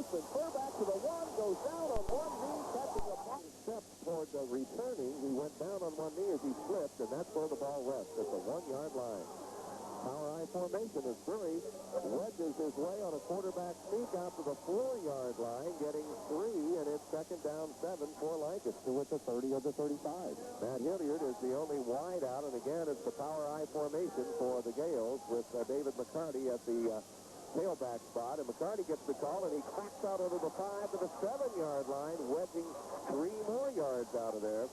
Poston, clear back to the one, goes down on one knee, catching a ball. Step toward the returning. He went down on one knee as he slipped, and that's where the ball rests at the 1-yard line. Power I formation as Curry wedges his way on a quarterback sneak out to the 4-yard line, getting 3, and it's second down 7 for Lancaster with the 30 of the 35. Matt Hilliard is the only wide out, and again, it's the power I formation for the Gales with David McCarty at the tailback spot, and McCarty gets the call, and he cracks out over the 5 to the 7-yard line, wedging 3 more yards out of there.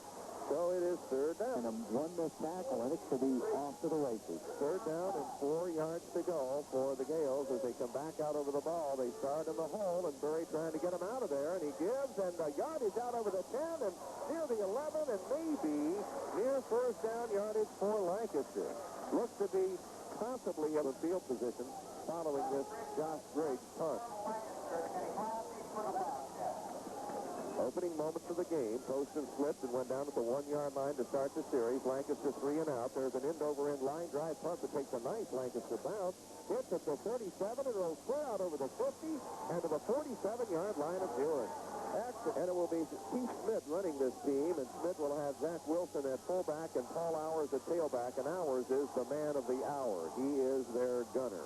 So it is third down. And one missed tackle, and it should be off to the races. Third down and 4 yards to go for the Gales as they come back out over the ball. They start in the hole, and Burry trying to get him out of there, and he gives, and a yardage out over the 10 and near the 11, and maybe near first down yardage for Lancaster. Looks to be possibly in the field position following this Josh Griggs punt. Opening moments of the game, Poston slipped and went down at the 1-yard line to start the series. Lancaster 3 and out. There's an end-over-end line drive punt that takes a nice Lancaster bounce. Hits at the 37 and rolls clear out over the 50 and to the 47-yard line of Newark. And it will be Keith Smith running this team, and Smith will have Zach Wilson at fullback and Paul Hours at tailback, and Hours is the man of the hour. He is their gunner.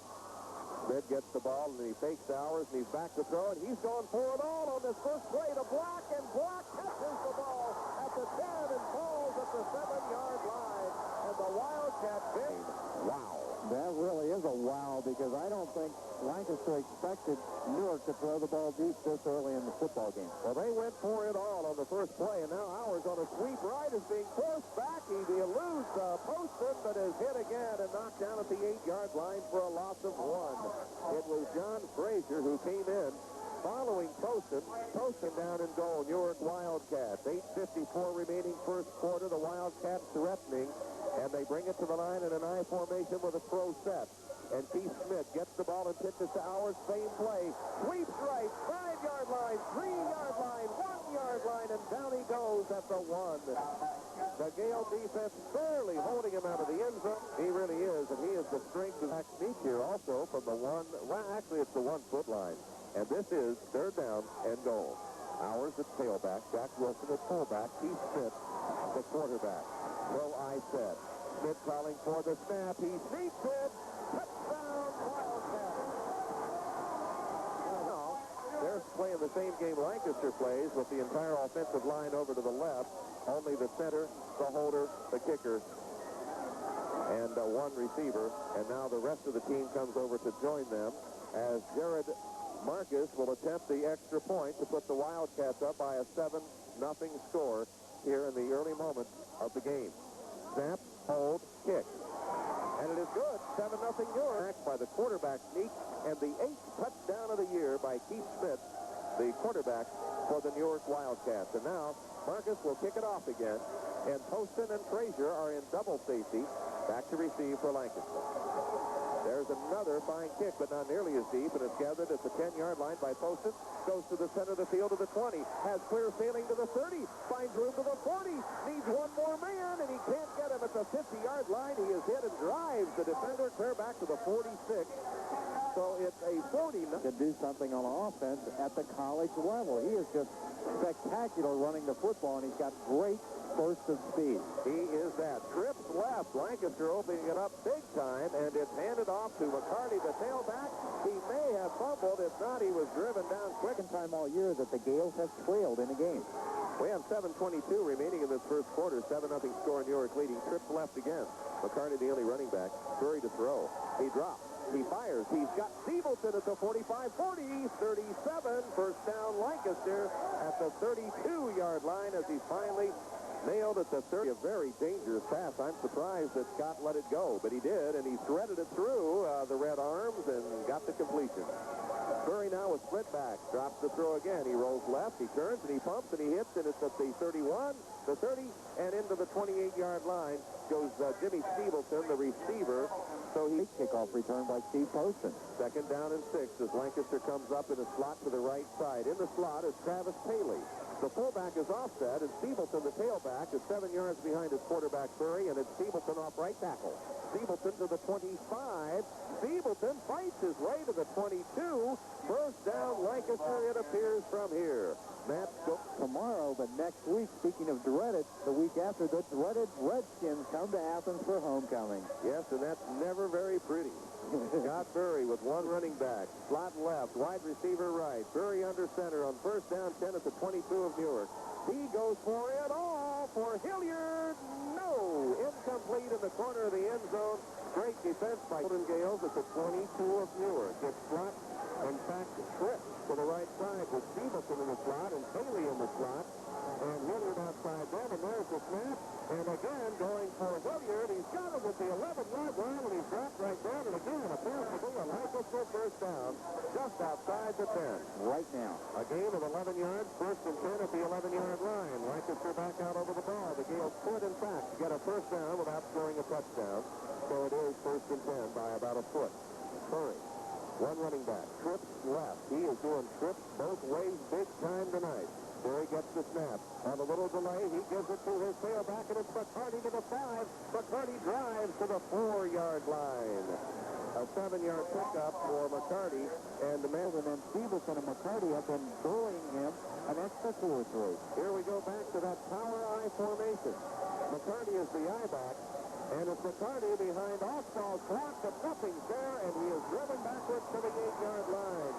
Smith gets the ball, and he fakes Hours, and he's back to throw, and he's going for it all on this first play to block, and Block catches the ball at the 10 and falls at the 7-yard line, and the Wildcat game. Wow. That really is a wow, because I don't think Lancaster expected Newark to throw the ball deep this early in the football game. Well, they went for it all on the first play, and now Hours on a sweep right is being forced back. He eludes Poston, but is hit again and knocked down at the 8-yard line for a loss of 1. It was John Frazier who came in following Poston. Poston down in goal. Newark Wildcats. 8:54 remaining first quarter. The Wildcats threatening, and they bring it to the line in an I formation with a throw set. And Keith Smith gets the ball and pitches to Hours. Same play. Sweeps right. 5-yard line. 3-yard line. 1-yard line. And down he goes at the 1. The Gale defense barely holding him out of the end zone. He really is. And he is the strength of that sneak here also from the 1. Well, actually, it's the 1-foot line. And this is third down and goal. Hours at tailback. Jack Wilson at fullback. Keith Smith, the quarterback. So I said. Smith calling for the snap. He sneaks it. Touchdown, Wildcats. Now, they're playing the same game Lancaster plays with the entire offensive line over to the left. Only the center, the holder, the kicker, and one receiver. And now the rest of the team comes over to join them as Jared Marcus will attempt the extra point to put the Wildcats up by a 7-0 score here in the early moments of the game. Snap, hold, kick. And it is good. 7-0 Newark by the quarterback sneak, and the 8th touchdown of the year by Keith Smith, the quarterback for the Newark Wildcats. And now Marcus will kick it off again, and Poston and Frazier are in double safety. Back to receive for Lancaster. There's another fine kick, but not nearly as deep, and it's gathered at the 10-yard line by Poston. Goes to the center of the field to the 20. Has clear sailing to the 30. Finds room to the 40. Needs one more man, and he can't get him at the 50-yard line. He is hit and drives the defender clear back to the 46. So it's a 40. To do something on offense at the college level. He is just spectacular running the football, and he's got great burst of speed. He is that. Trips left. Lancaster opening it up big time, and it's handed off to McCarty, the tailback. He may have fumbled. If not, he was driven down quick. Second time all year that the Gales have trailed in a game. We have 7:22 remaining in this first quarter. 7-0 score. Newark leading. Trips left again. McCarty the only running back. Curry to throw. He drops. He fires. He's got Stevenson at the 45, 40, 37. First down Lancaster at the 32-yard line as he finally nailed at the 30. A very dangerous pass. I'm surprised that Scott let it go, but he did, and he threaded it through the red arms and got the completion. Curry now with split back. Drops the throw again. He rolls left. He turns, and he pumps, and he hits, and it's at the 31, the 30, and into the 28-yard line goes Jimmy Stevenson, the receiver. So he kickoff return by Steve Poston. Second down and 6 as Lancaster comes up in a slot to the right side. In the slot is Travis Paley. The fullback is offset, and Stevenson, the tailback, is 7 yards behind his quarterback, Burry, and it's Stevenson off right tackle. Stevenson to the 25. Stevenson fights his way to the 22. First down, Lancaster. It it appears from here. Matt, tomorrow, but next week, speaking of dreaded, the week after, the dreaded Redskins come to Athens for homecoming. yes, and that's never very pretty. Scott Burry with one running back. Slot left, wide receiver right. Burry under center on first down 10 at the 22 of Newark. He goes for it all for Hilliard. No! Incomplete in the corner of the end zone. Great defense by Golden Gales at the 22 of Newark. It's slot, in fact, tripped to the right side with Stevenson in the slot and Bailey in the slot. And Hilliard outside them, and there's the snap. And again, going for Hilliard. He's got it with the 11-yard line, and he's dropped right down. And again, appears to be a Lancaster first down just outside the 10. Right now. A gain of 11 yards, first and 10 at the 11-yard line. Lancaster back out over the ball. The Gales could, in fact, get a first down without scoring a touchdown. So it is first and 10 by about a foot. Curry, one running back, trips left. He is doing trips both ways big time tonight. There he gets the snap. On a little delay, he gives it to his tailback, and it's McCarty to the 5. McCarty drives to the 4-yard line. A 7-yard pickup for McCarty, and the man and Stevenson and McCarty have been bullying him an extra 2 or 3. Here we go back to that power I formation. McCarty is the I-back, and it's McCarty behind Oxall's clock, but nothing's there, and he is driven backwards to the 8-yard line.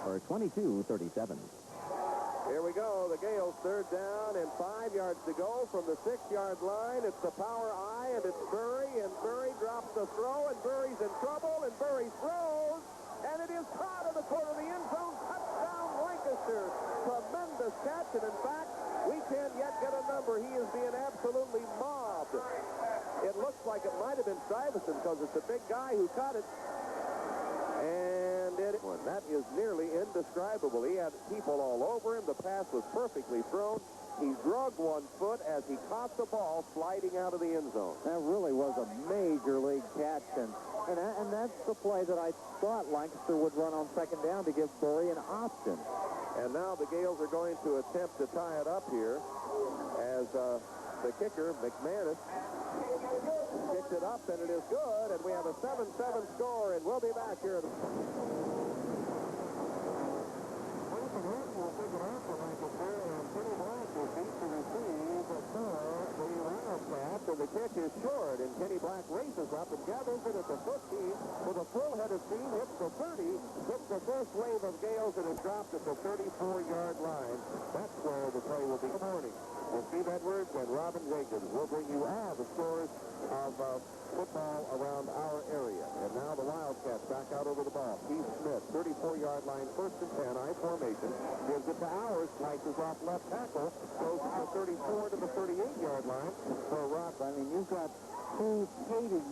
For 22-37. Here we go. The Gales third down and 5 yards to go from the 6-yard line. It's the power I, and it's Burry, and Burry drops the throw, and Burry's in trouble, and Burry throws, and it is caught in the corner of the end zone. Touchdown, Lancaster. Tremendous catch, and in fact, we can't yet get a number. He is being absolutely mobbed. It looks like it might have been Stuyvesant because it's a big guy who caught it. And that is nearly indescribable. He had people all over him. The pass was perfectly thrown. He drugged 1 foot as he caught the ball sliding out of the end zone. That really was a major league catch, and that's the play that I thought Lancaster would run on second down to give Burry an option. And now the Gales are going to attempt to tie it up here as the kicker, McManus, kicks it up, and it is good, and we have a 7-7 score, and we'll be back here. And the kick is short, and Kenny Black races up and gathers it at the 15 with a full head of steam, hits the 30, hits the first wave of Gales, and is dropped at the 34-yard line. That's where the play will be. Good morning. With Steve Edwards and Robin Jenkins, we'll bring you all the scores of football around our area. And now the Wildcats back out over the ball. Keith Smith, 34-yard line, first and 10, I formation. Gives it to Ours, slices off left tackle, goes from the 34 to the 38-yard line for Rock. I mean, you've got two hating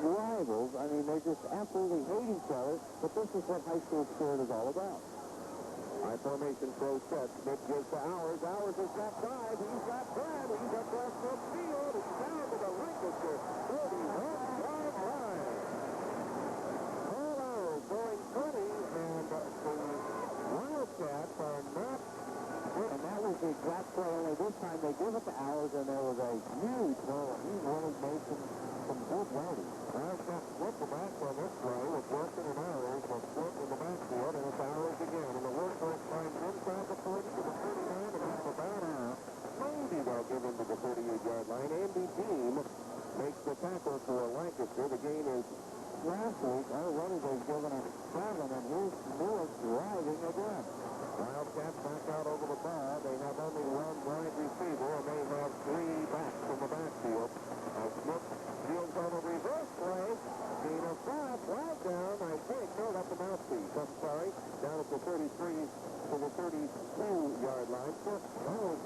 rivals. I mean, they just absolutely hate each other, but this is what high school sport is all about. High formation throw set. Smith gives to Ours. Ours has got 5. He's got 10. He's across the field. He's down to the Lancaster 31-yard line. Paul Ours going 20, and the Wildcats are not. And that was the exact play, only this time they give it to Ours, and there was a huge throw. He really made some good writing. Wildcats split the back on this play with Wilson and Ours, but split in the backfield, and it's Ours again. And the Warhawks finds inside the 40 to the 39, and it's about maybe they'll give him to the 38-yard line. Andy Dean makes the tackle for Lancaster. The gain is Last week, already they've given us 7, and here's Newark driving again. Wildcats back out over the ball. They have only 1 wide receiver, and they have 3 backs in the backfield. Smith deals on a reverse play. Gain of 5. Flag down, I think. No, that's a mouthpiece. I'm sorry. Down at the 33 to the 32-yard line. That was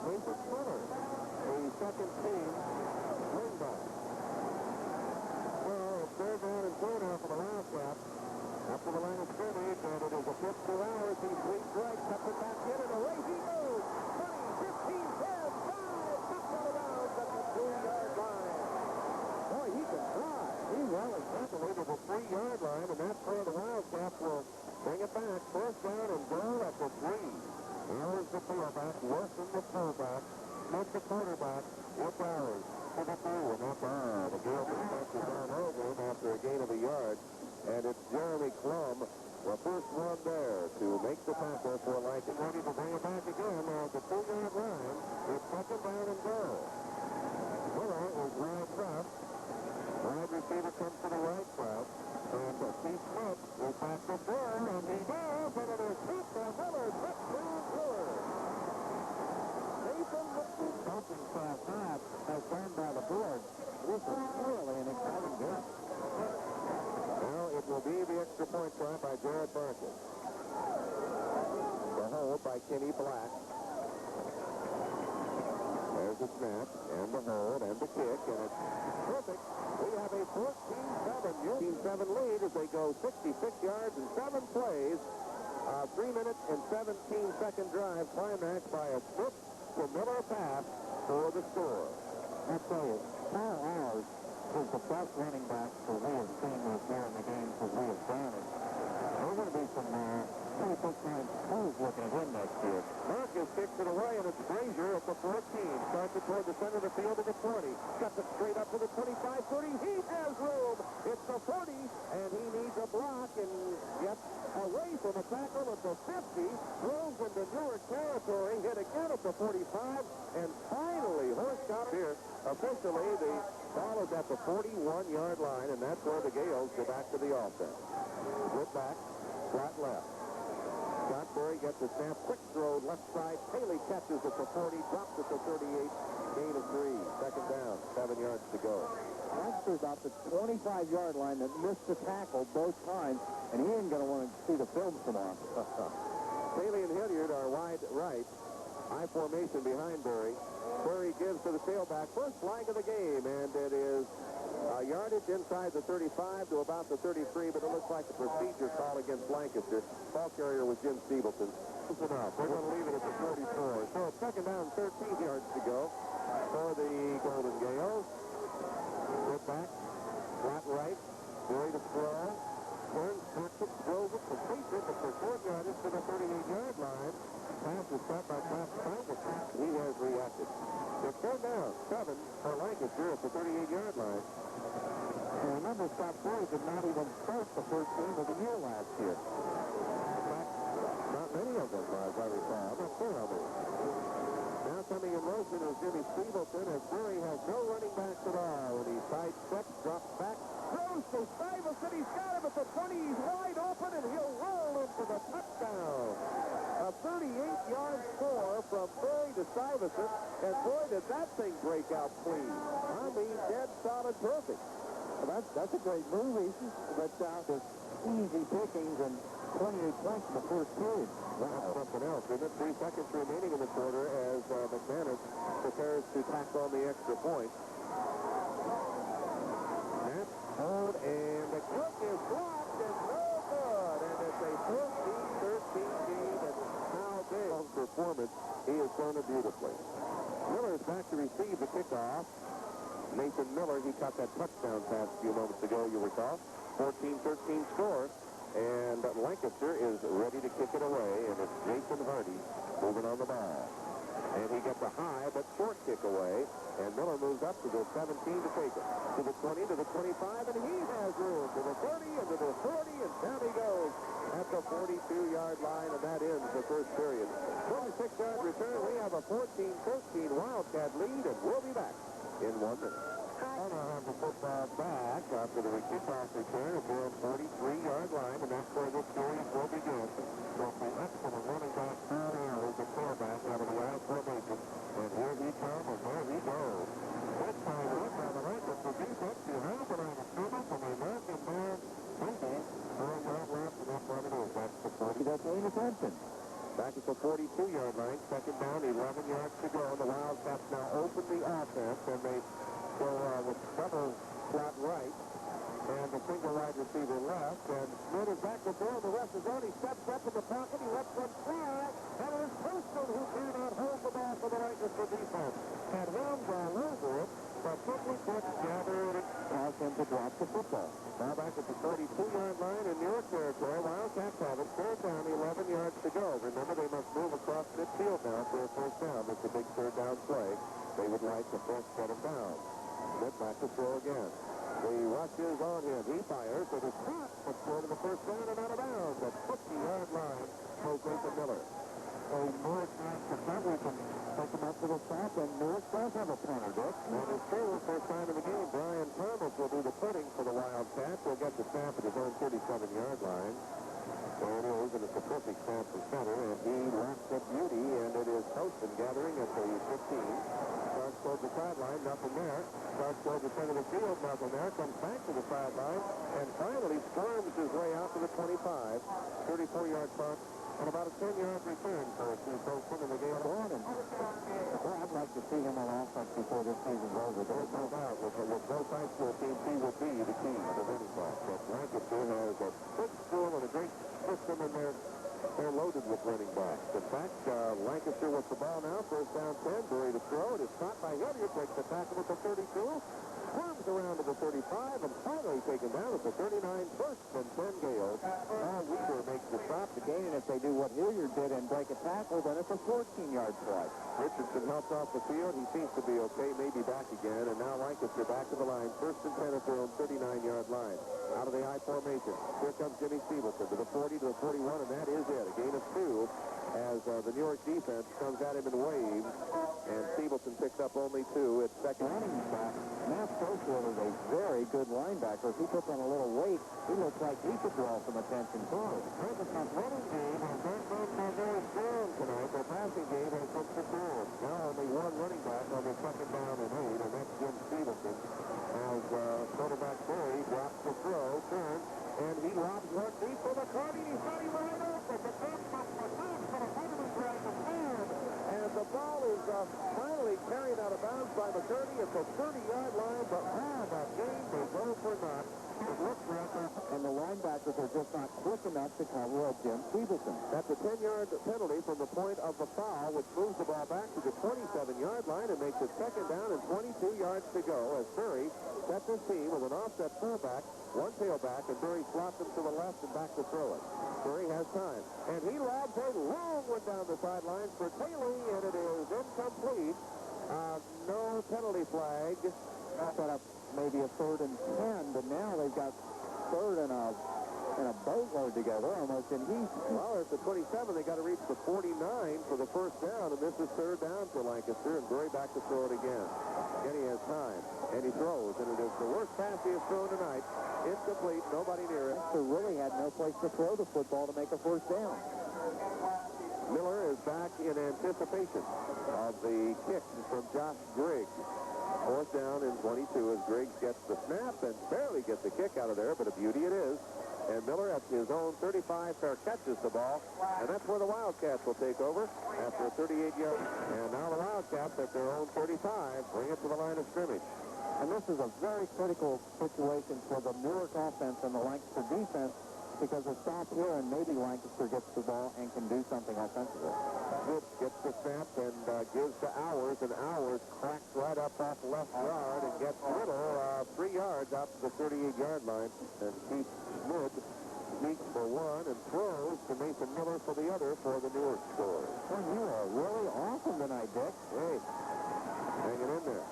Nathan Miller, a second-team wingback. Well, it's third down and 4 now for the Wildcats. After the line of scrimmage, and it is a pitch to Ours. He sweeps right, cuts it back in, and away he goes. 20, 15, 10, 5, knocked out of bounds at the 2-yard line. Boy, he can fly. He well and carefully to the 3-yard line, and that's where the Wildcats will bring it back. First down and goal at the 3. Ours the fullback, Wilson the fullback, Smith the quarterback, with Ours to the 2, and that's the Gales defense is on over him after a gain of a yard. And it's Jeremy Klum The first one there to make the tackle for Lancaster. Ready to bring it back again at the 2-yard line. It's second down and goal. Miller is wide left. Wide receiver comes to the right side. And Steve Smith will pass the ball, and he does, and it is hit by Miller. Touchdown, Miller. Nathan Whitney, coaching staff half, has gone by the board. This is really an exciting game. Now it will be the extra point try by Jared Barker. The hold by Kenny Black. There's the snap, and the hold, and the kick, and it's perfect. We have a 14-7 lead as they go 66 yards and 7 plays. 3 minutes and 17-second drive climaxed by a Smith to Miller pass for the score. I tell you, Kyle Ayers is the best running back that we have seen this year in the games that we have done. There's going to be some pretty big-time pros looking at him next year. Marcus kicks it away, and it's Frazier at the 14. Starts it toward the center of the field at the 20. Cuts it straight up to the 25-30. He has room. It's the 40, and he needs a block and gets away from a tackle at the 50. Throws into Newark territory. Hit again at the 45. And finally, Horst got here. Officially, the ball is at the 41-yard line, and that's where the Gales go back to the offense. Slip back, flat left. Scott Berry gets the snap, quick throw, left side. Haley catches at the 40, drops at the 38, gain of 3. Second down, 7 yards to go. Lancaster's off the 25-yard line that missed the tackle both times, and he ain't going to want to see the film tomorrow. Haley and Hilliard are wide right. High formation behind Berry. Berry gives to the tailback. First flag of the game, and it is yardage inside the 35 to about the 33, but it looks like the procedure call against Lancaster. Ball carrier was Jim Stevenson. They're going to leave it at the 44. So it's second down, 13 yards to go for the Golden Gales. Get back, flat right, Berry to throw. Turns, puts it, throws it, completes it, but for 4 yardage to the 38-yard line. Pass is caught by Travis Ferguson. He has reacted. It's third down, 7 for Lancaster at the 38-yard line. And remember, Scott Berry did not even start the first game of the year last year. Not many of them, as I recall. I'm not sure how many. Now coming in motion is Jimmy Stevenson, as Berry has no running backs at all. And he sidesteps, drops back, throws to Stuyvesant. He's got him at the 20. He's wide open, and he'll roll into the touchdown. A 38-yard score from Berry to Stuyvesant, and boy, did that thing break out clean. I mean, dead solid perfect. Well, that's a great movie, but there's easy pickings and 28 points in the first period. That's something else. We've got 3 seconds remaining in the quarter as McManus prepares to tack on the extra point. Snap, hold, and the kick is blocked and no good. And it's a 14-13 game, and how big of performance he has thrown it beautifully. Miller is back to receive the kickoff. Nathan Miller, he caught that touchdown pass a few moments ago, you recall. 14-13 score. And Lancaster is ready to kick it away, and it's Jason Hardy moving on the ball. And he gets a high but short kick away, and Miller moves up to the 17 to take it. To the 20, to the 25, and he has room. To the 30, and to the 40, and down he goes at the 42-yard line, and that ends the first period. 26-yard return. We have a 14-13 Wildcat lead, and we'll be back in 1 minute. Hunter has the football back after the kickoff return at the 43-yard line, and that's where this series will begin. So the excellent running back here is the quarterback out of the wild formation. And here he comes, and there he goes. This time up by the Lancaster defense, you have the line of scrimmage, and the American man, Cindy, throwing out left, and that's what it is. That's the 40. That's paying attention. Back at the 42-yard line, second down, 11 yards to go. The Wildcats now open the offense, and they go with double flat right and a single wide receiver left. And Smith is back to throw. The rest is on. He steps up in the pocket. He lets one fly. And it is Houston who cannot hold the ball for the Lancaster defense. Had hands all over it, but quickly couldn't gather it and cause him to drop the football. Now back at the 42-yard line in Newark territory. Wildcats have it. Third down, 11 yards to go. Remember, they must move across midfield now for a first down. It's a big third down play. They would like the first set of down. Smith back to throw again. The rush is on him. He fires. It is caught, but thrown to the first down and out of bounds. But and it's a perfect snap from center, and he left at beauty, and it is Poston gathering at the 15. Starts towards the sideline, nothing there. Starts towards the center of the field, nothing there. Comes back to the sideline, and finally squirms his way out to the 25. 34-yard punt, and about a 10-yard return for Steve Poston in the game on. Well, I'd like to see him on offense before this season's over. There's no doubt with both high school teams, he would be the key to running back. But Lancaster has a big school and a great system in there. They're loaded with running backs. In fact, Lancaster with the ball now, first down 10, Bury to throw. It is caught by Hilliard, breaks the tackle at the 32, swerves around to the 35, and finally taken down at the 39, first and 10 Gales. Weaver makes the stop. The gain, and if they do what Hilliard did and break a tackle, then it's a 14-yard play. Richardson helps off the field. He seems to be okay, maybe back again, and now Lancaster back to the line, first and 10 at their own 39-yard line. Out of the I formation. Here comes Jimmy Stevenson to the 40, to the 41, and that is it. A gain of 2 as the Newark defense comes at him in waves, and Stevenson picks up only 2. It's second. Running back, Matt Schofield is a very good linebacker. If he puts on a little weight, he looks like he could draw some attention too. Ferguson's running game has been very strong tonight. Their passing game has been superb. Now only one running back on their second down and 8, and that's Jim Stevenson. As quarterback Berry drops the throw, turns, and he lobs one deep for McCarty. He's got him right open. The first from the first for the Vitamin Drag of man. And the ball is finally carried out of bounds by McCarty at the 30-yard line, but that game may go for naught. It looks like and the linebackers are just not quick enough to cover up Jim Stevenson. That's a 10-yard penalty from the point of the foul, which moves the ball back to the 27-yard line and makes it second down and 22 yards to go as Bury sets his team with an offset fullback, one tailback, and Bury slots him to the left and back to throw it. Bury has time, and he lobs a long one down the sidelines for Taylor, and it is incomplete. No penalty flag. Set up maybe a 3rd and 10, but now they've got 3rd and a boatload together almost, and he's... Well, at the 27, they got to reach the 49 for the first down, and this is 3rd down for Lancaster, and Bury back to throw it again. Again, he has time, and he throws, and it is the worst pass he has thrown tonight. Incomplete, nobody near it. Lancaster really had no place to throw the football to make a first down. Miller is back in anticipation of the kick from Josh Griggs. 4th down and 22 as Griggs gets the snap and barely gets the kick out of there, but a beauty it is. And Miller at his own 35 catches the ball, and that's where the Wildcats will take over after a 38-yard. And now the Wildcats at their own 35 bring it to the line of scrimmage. And this is a very critical situation for the Newark offense and the Lancaster defense, because a stop here and maybe Lancaster gets the ball and can do something offensively. Smith gets the snap and gives to Hours, and Hours cracks right up off the left guard and gets Little 3 yards out to the 38-yard line. And Keith Smith sneaks for one and throws to Mason Miller for the other for the Newark score. Well, you are really awesome tonight, Dick. Hey, hanging in there.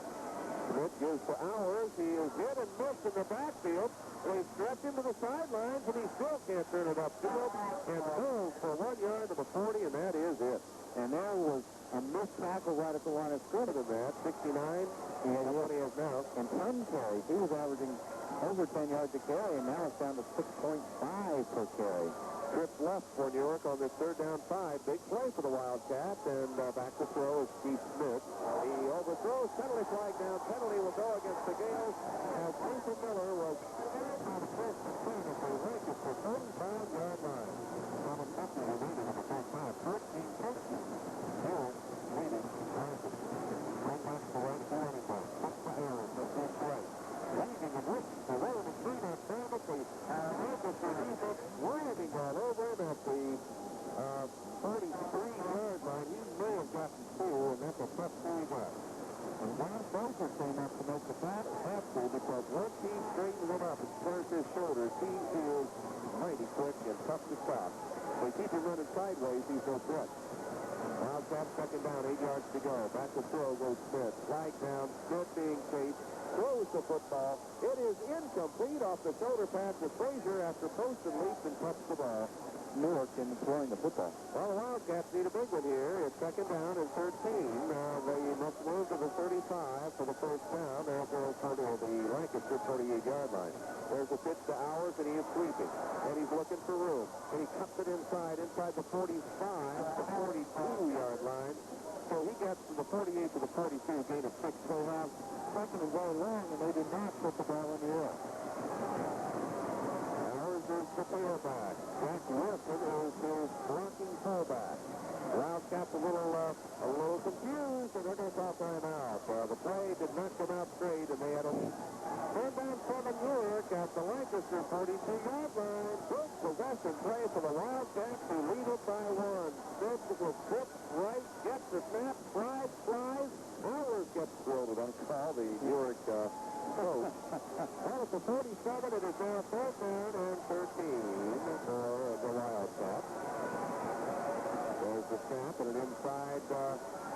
Smith gives to Hours. He is hit and missed in the backfield. They stretch him to the sidelines, and he still can't turn it upfield. And moves for 1 yard to the 40, and that is it. And there was a missed tackle right at the line of scrimmage. Than that, 69. That's what he has now. And 10 carries. He was averaging over 10 yards a carry, and now it's down to 6.5 per carry. Trips left for Newark on this 3rd down 5. Big play for the Wildcats, and back to throw is Keith Smith. He overthrows, penalty flag down. Penalty will go against the Gales as Mason Miller was on the first and 10 at the Lancaster 35-yard line. 7:50 remaining in the first half. 13-13. Newark leading Lancaster. Right back to the right running back. Up to Aaron, the first right. Leaving and looking for Rowan and Green on Famous. The Lancaster defense waving all over him at the 33-yard line. He may have gotten 2, and that's a tough thing he got. And John Belcher came up to make the pass, have to, because once he straightens him up and squares his shoulders, he is mighty quick and tough to stop. They keep him running sideways, he's no threat. Wildcats second down, 8 yards to go. Back to throw goes Smith. Flag down, Smith being chased. Throws the football. It is incomplete off the shoulder pass to Frazier after Poston leaps and cuts the ball. Newark in throwing the football. Well, the Wildcats need a big one here. It's second down and 13. They must move to the 35 for the first down. They'll go to the Lancaster 48-yard line. There's a pitch to Hours, and he is sweeping. And he's looking for room. And he cuts it inside the 45 to 42-yard line. So he gets from the 48 to the 42, gain of 6. They have second and very long, and they did not put the ball in the air. Hours is the tailback. Jack Wilson is his blocking fullback. Wildcats a little confused, and they're going to call timeout. The play did not come out straight, and they had a third down from Newark at the Lancaster 42-yard line. Big possession play for the Wildcats, who lead it by 1. Smith will flip right, gets the snap, flies. Hours gets thrown on call, the Newark coach. Well, at the 47, it is now 4th down and 13 for the Wildcats. There's the snap and an inside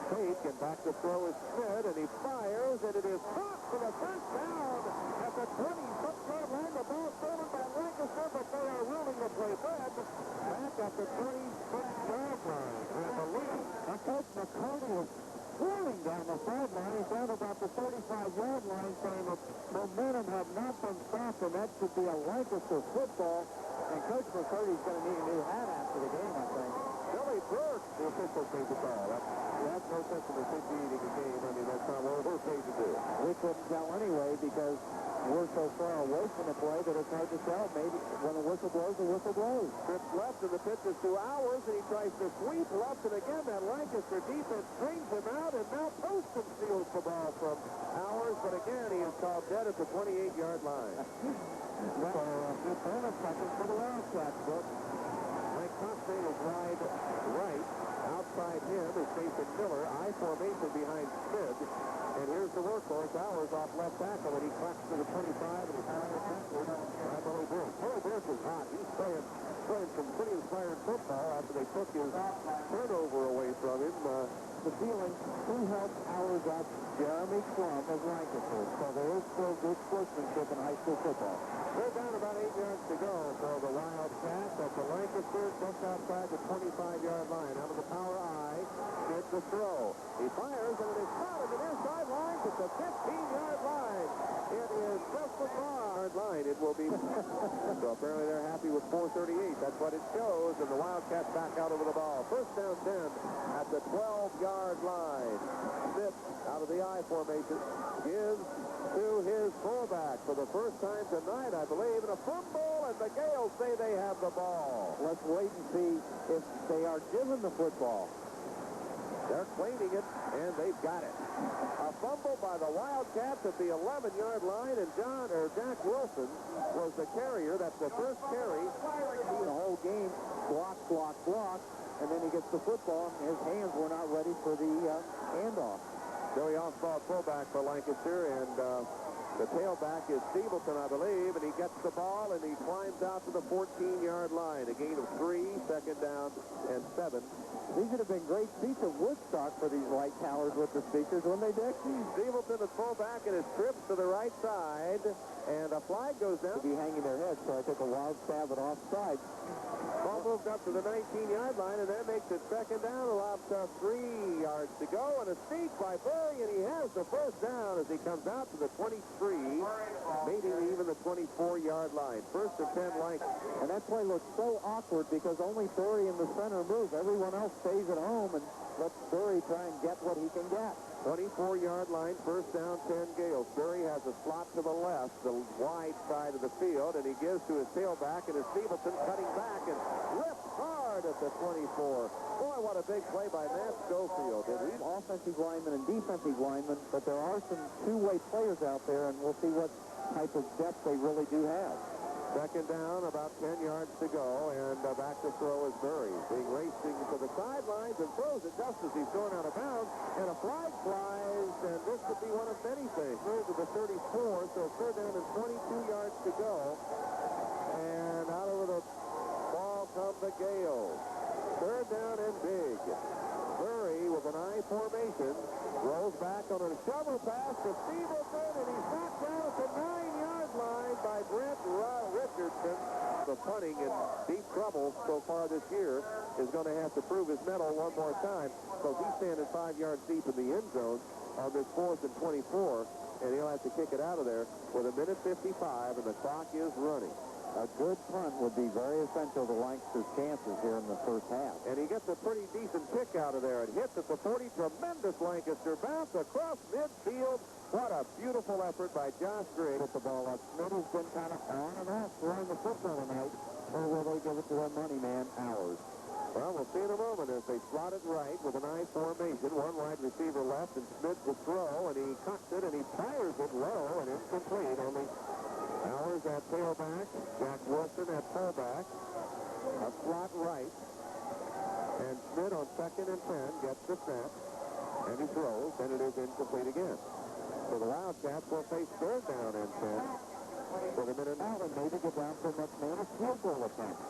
fake, and back to throw is Smith, and he fires, and it is caught for the first down at the 26-yard line. The ball stolen by Lancaster, but they are ruling the play back at the 26-yard line. And the lead. Coach McCarty is swirling down the sideline. He's down about the 35-yard line, saying that momentum had not been stopped, and that should be a Lancaster football. And Coach McCarty's going to need a new hat after the game, I think. Billy Burke, the official, paid the call. That's no sense in officiating a game. I mean, that's not what we're paid to do. We couldn't tell anyway because we're so far away from the play that it's hard to tell. Maybe when the whistle blows, the whistle blows. Trips left, and the pitch is to Hours, and he tries to sweep left, and again, that Lancaster defense brings him out, and now Poston steals the ball from Hours, but again, he is called dead at the 28-yard line. So, good bonus seconds for the Wildcats, Brooks. Lancaster is wide right. Outside him is Jason Miller. I formation behind Smith. And here's the workhorse. Hours off left tackle, and he cracks to the 25, and he's high backward by Billy Burke. Billy Burke is hot. He's playing some pretty inspired football after they took his turnover away from him. The feeling, who helped Hours out? Jeremy Clum of Lancaster. So there is still good sportsmanship in high school football. They're down about 8 yards to go for the Wildcats at the Lancaster, just outside the 25-yard line. Out of the power I, it's the throw. He fires, and it is caught at the near sideline at the 15-yard line. It is just the yard line. It will be. So apparently they're happy with 4:38. That's what it shows, and the Wildcats back out over the ball. First down 10 at the 12-yard line. Smith out of the I formation gives to his fullback for the first time tonight, I believe, and a fumble, and the Gales say they have the ball. Let's wait and see if they are given the football. They're claiming it, and they've got it. A fumble by the Wildcats at the 11-yard line, and Jack Wilson was the carrier. That's the first carry. The whole game, block, and then he gets the football, and his hands were not ready for the handoff. Billy Oswald fullback for Lancaster, and the tailback is Stevenson, I believe, and he gets the ball, and he climbs out to the 14-yard line. A gain of 3, second down, and 7. These would have been great seats at Woodstock for these light towers with the speakers, wouldn't they, Dick? Stevenson is fullback, and his trips to the right side, and a flag goes down. To be hanging their heads, so I took a wild stab at offside. Ball moved up to the 19-yard line, and that makes it second down. About 3 yards to go, and a sneak by Berry, and he has the first down as he comes out to the 23, making even the 24-yard line. First and 10 Lancaster. And that play looks so awkward because only Berry in the center move. Everyone else stays at home and lets Berry try and get what he can get. 24-yard line, first down, 10 Gales. Berry has a slot to the left, the wide side of the field, and he gives to his tailback, and it's Stevenson cutting back and rips hard at the 24. Boy, what a big play by Matt Schofield. Offensive linemen and defensive linemen, but there are some two-way players out there, and we'll see what type of depth they really do have. Second down, about 10 yards to go, and back to throw is Berry. Being racing to the sidelines and throws it just as he's going out of bounds, and a flag flies, and this could be one of many things. Throws to the 34, so third down and 22 yards to go, and out over the ball come the Gales. Third down and big. Berry with an I formation rolls back on a shovel pass to Stevenson, and he's knocked down at the 9-yard line by Brent Richardson. The punting in deep trouble so far this year, is going to have to prove his mettle one more time. So he's standing 5 yards deep in the end zone on this 4th and 24, and he'll have to kick it out of there with 1:55, and the clock is running. A good punt would be very essential to Lancaster's chances here in the first half. And he gets a pretty decent kick out of there. It hits at the 40. Tremendous Lancaster bounce across midfield. What a beautiful effort by Josh Griggs. Put the ball up. Smith has been kind of on and off throwing the football tonight. Or will they give it to their money man, Hours? Well, we'll see in a moment as they slot it right with a nice formation. One wide receiver left, and Smith to throw, and he cocks it, and he fires it low, and incomplete. Only Hours at tailback, Jack Wilson at fullback. A slot right. And Smith on 2nd and 10 gets the snap, and he throws, and it is incomplete again. So the Wildcats will face 3rd down and 10 with a minute. Now they maybe get down so much man a field goal attempt.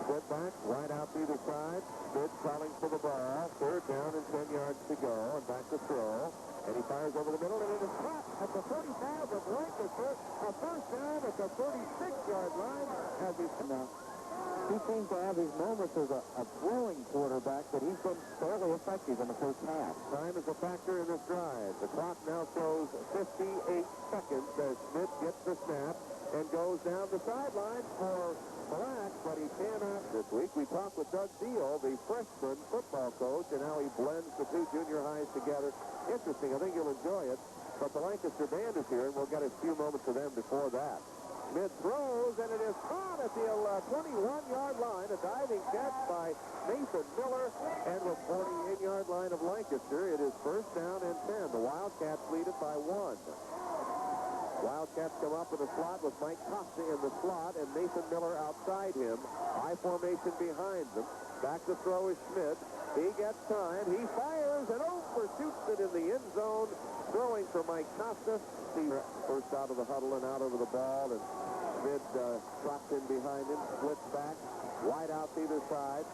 Split back, right out to the side. Smith calling for the ball. 3rd down and 10 yards to go, and back to throw. And he fires over the middle, and it is caught at the 35 of Lancaster. A first down at the 36-yard line as he... Now, he seems to have his moments as a throwing quarterback, but he's been fairly effective in the first half. Time is a factor in this drive. The clock now shows 58 seconds as Smith gets the snap and goes down the sideline for Black, but he cannot. This week we talked with Doug Deal, the freshman football coach, and how he blends the two junior highs together. Interesting. I think you'll enjoy it. But the Lancaster band is here, and we'll get a few moments of them before that. Smith throws, and it is caught at the 21-yard line. A diving catch by Nathan Miller, and with 48-yard line of Lancaster, it is 1st down and 10. The Wildcats lead it by 1. Wildcats come up in the slot with Mike Costa in the slot and Nathan Miller outside him. High formation behind them. Back to throw is Schmidt. He gets time. He fires and overshoots it in the end zone. Throwing for Mike Costa. First out of the huddle and out over the ball. And Schmidt drops in behind him. Splits back. Wide out to either side.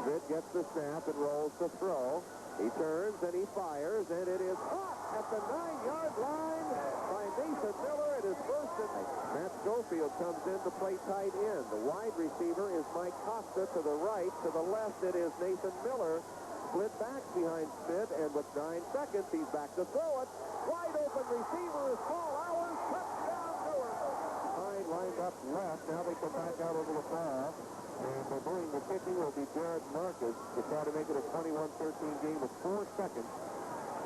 Schmidt gets the snap and rolls the throw. He turns and he fires, and it is caught at the 9-yard line by Nathan Miller. It is 1st and... Matt Schofield comes in to play tight end. The wide receiver is Mike Costa to the right. To the left, it is Nathan Miller. Split back behind Smith, and with 9 seconds, he's back to throw it. Wide open receiver is Paul Hours. Touchdown, Newark. Hine lined up left. Now they come back out over the ball. And doing the kicking will be Jared Marcus to try to make it a 21-13 game with 4 seconds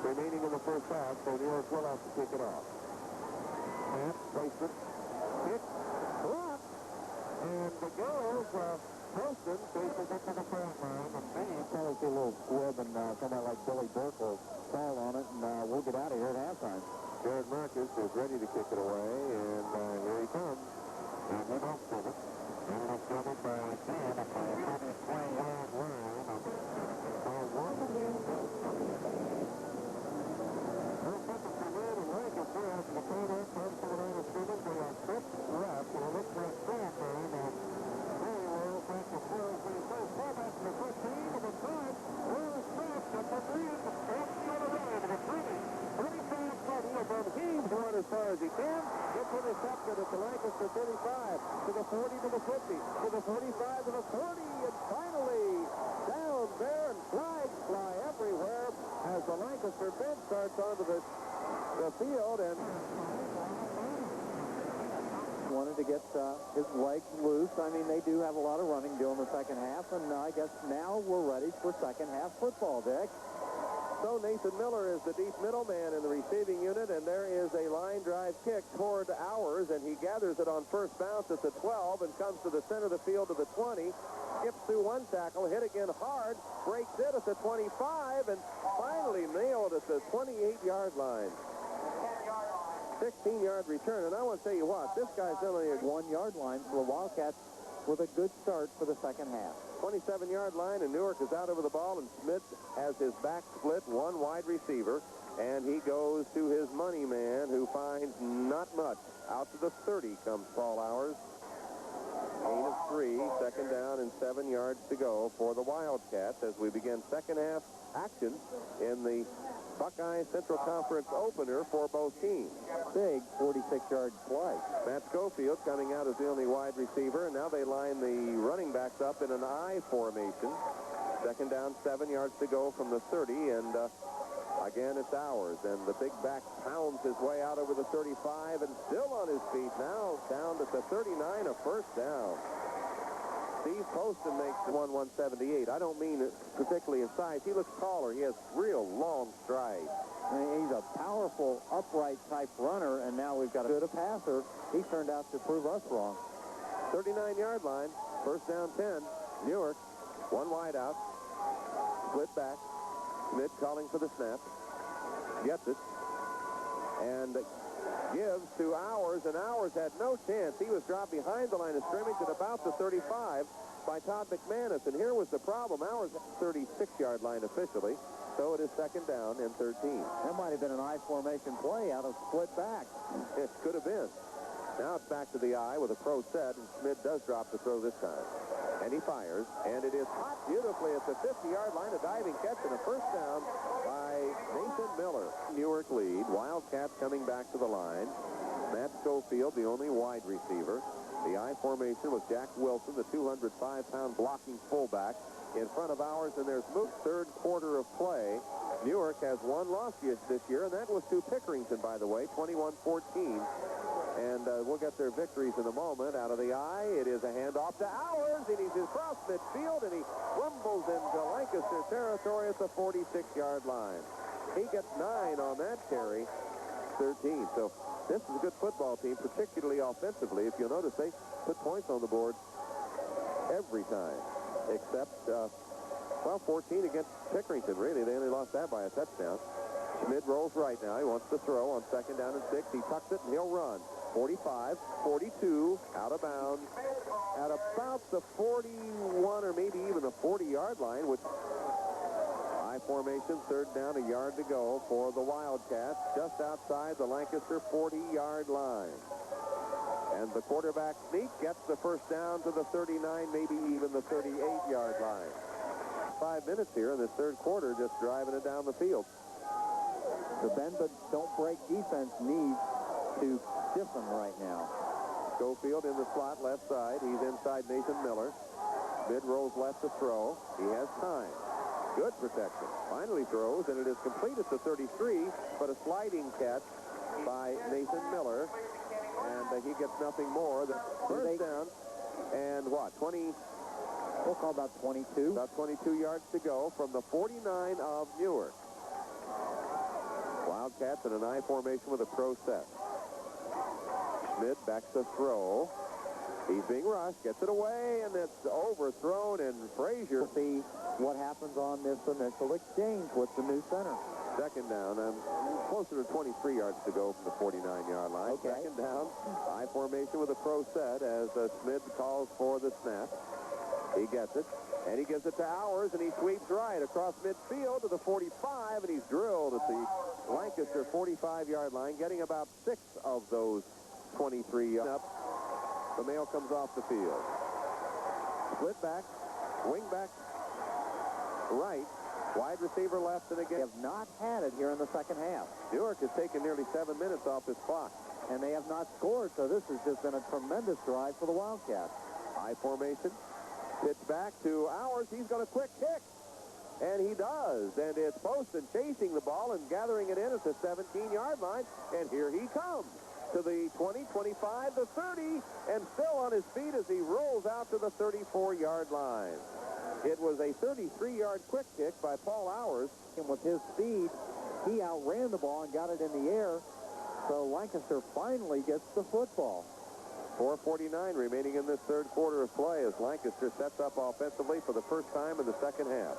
remaining in the first half, so Newark will have to kick it off. Snap, placement, kick, blocked, and the goes, Poston faces it to the front line, and maybe Probably see a little squib, and somebody like Billy Burke will fall on it, and we'll get out of here at halftime. Jared Marcus is ready to kick it away, and here he comes. And he don't get it. And it's covered by Dan at the 20-yard line. Going as far as he can, gets intercepted at the Lancaster 35, to the 40, to the 50, to the 45, to the 40, and finally down there, and flags fly everywhere as the Lancaster bench starts onto the field, and wanted to get his legs loose. I mean, they do have a lot of running during the second half, and I guess now we're ready for second half football, Dick. So Nathan Miller is the deep middleman in the receiving unit, and there is a line drive kick toward Hours, and he gathers it on first bounce at the 12 and comes to the center of the field to the 20, skips through one tackle, hit again hard, breaks it at the 25, and finally nailed at the 28-yard line. 16-yard return, and I want to tell you what, this guy's only a 1-yard line for the Wildcats with a good start for the second half. 27-yard line, and Newark is out over the ball, and Smith has his back split, one wide receiver, and he goes to his money man, who finds not much. Out to the 30 comes Paul Hours. Gain of 3, second down and 7 yards to go for the Wildcats as we begin second half action in the Buckeye Central Conference opener for both teams. Big 46-yard play. Matt Schofield coming out as the only wide receiver, and now they line the running backs up in an I formation. Second down, 7 yards to go from the 30, and again, it's ours, and the big back pounds his way out over the 35 and still on his feet now, down at the 39, a first down. Steve Poston makes 178. I don't mean particularly in size. He looks taller. He has real long strides. He's a powerful, upright type runner, and now we've got a good passer. He's turned out to prove us wrong. 39-yard line, first down 10. Newark, one wide out, split back. Schmidt calling for the snap. Gets it. And gives to Hours, and Hours had no chance. He was dropped behind the line of scrimmage at about the 35 by Todd McManus. And here was the problem. Hours 36-yard line officially. So it is second down and 13. That might have been an I formation play out of split back. It could have been. Now it's back to the I with a pro set, and Schmidt does drop the throw this time. And he fires, and it is caught beautifully at the 50-yard line. A diving catch and a first down by Nathan Miller. Newark lead. Wildcats coming back to the line. Matt Schofield, the only wide receiver. The I formation with Jack Wilson, the 205-pound blocking fullback, in front of Ours, and there's Mook's third quarter of play. Newark has one loss this year, and that was to Pickerington, by the way, 21-14. And we'll get their victories in a moment. Out of the I, it is a handoff to Hours, and he's across midfield, and he rumbles into Lancaster territory at the 46-yard line. He gets 9 on that carry, 13. So this is a good football team, particularly offensively. If you'll notice, they put points on the board every time, except, 14 against Pickerington, really. They only lost that by a touchdown. Schmidt rolls right now. He wants to throw on second down and 6. He tucks it, and he'll run. 45, 42, out of bounds at about the 41 or maybe even the 40-yard line, which I formation, third down, a yard to go for the Wildcats, just outside the Lancaster 40-yard line. And the quarterback sneak gets the first down to the 39, maybe even the 38-yard line. 5 minutes here in this third quarter, just driving it down the field. The bend but don't break defense needs to stiffen right now. Schofield in the slot left side. He's inside Nathan Miller. Mid rolls left to throw. He has time. Good protection. Finally throws, and it is complete at the 33, but a sliding catch by Nathan Miller. And he gets nothing more than first down. And what, 20? We'll call about 22. About 22 yards to go from the 49 of Newark. Wildcats in an I formation with a pro set. Schmidt backs the throw. He's being rushed, gets it away, and it's overthrown, and Frazier. We'll see what happens on this initial exchange with the new center. Second down, closer to 23 yards to go from the 49-yard line. Okay. Second down, I formation with a pro set as Schmidt calls for the snap. He gets it, and he gives it to Hours, and he sweeps right across midfield to the 45, and he's drilled at the Lancaster 45-yard line, getting about 6 of those 23 up. The male comes off the field. Split back, wing back, right, wide receiver left, and again. They have not had it here in the second half. Newark has taken nearly 7 minutes off his clock. And they have not scored, so this has just been a tremendous drive for the Wildcats. I formation. Pitch back to Hours. He's got a quick kick. And he does. And it's Poston chasing the ball and gathering it in at the 17-yard line. And here he comes to the 20, 25, the 30, and still on his feet as he rolls out to the 34-yard line. It was a 33-yard quick kick by Paul Hours. And with his speed, he outran the ball and got it in the air. So Lancaster finally gets the football. 4:49 remaining in this third quarter of play as Lancaster sets up offensively for the first time in the second half.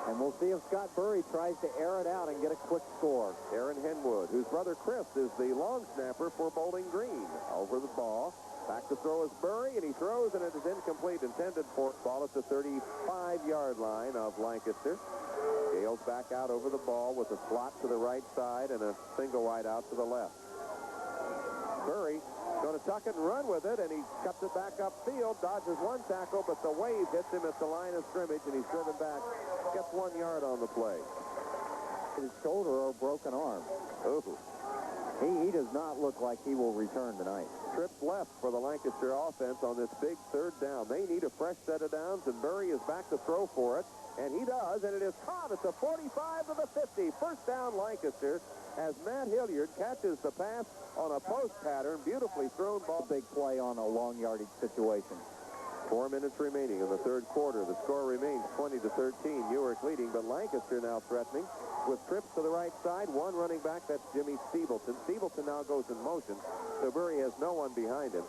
And we'll see if Scott Burry tries to air it out and get a quick score. Aaron Henwood, whose brother Chris is the long snapper for Bowling Green. Over the ball. Back to throw is Burry, and he throws, and it is incomplete. Intended for ball at the 35-yard line of Lancaster. Gales back out over the ball with a slot to the right side and a single wide out to the left. Burry Going to tuck it and run with it, and he cuts it back upfield, dodges one tackle, but the wave hits him at the line of scrimmage, and he's driven back. Gets 1 yard on the play. His shoulder or broken arm. Ooh. He does not look like he will return tonight. Trips left for the Lancaster offense on this big third down. They need a fresh set of downs, and Burry is back to throw for it. And he does, and it is caught at the 45 to the 50. First down, Lancaster, as Matt Hilliard catches the pass on a post pattern. Beautifully thrown ball. Big play on a long yardage situation. 4 minutes remaining in the third quarter. The score remains 20 to 13. Newark leading, but Lancaster now threatening with trips to the right side. One running back, that's Jimmy Steebleton. Steebleton now goes in motion, so Burry has no one behind him.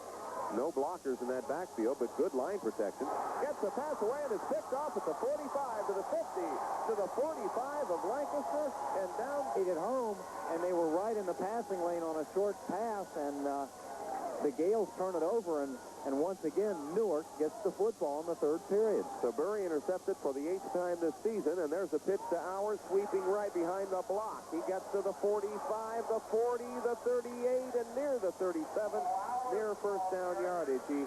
No blockers in that backfield, but good line protection. Gets the pass away and is picked off at the 45 to the 50 to the 45 of Lancaster and down. At home, and they were right in the passing lane on a short pass, and the Gales turn it over, and once again, Newark gets the football in the third period. So Burry intercepted for the 8th time this season, and there's a pitch to Hours, sweeping right behind the block. He gets to the 45, the 40, the 38, and near the 37, near first down yardage. He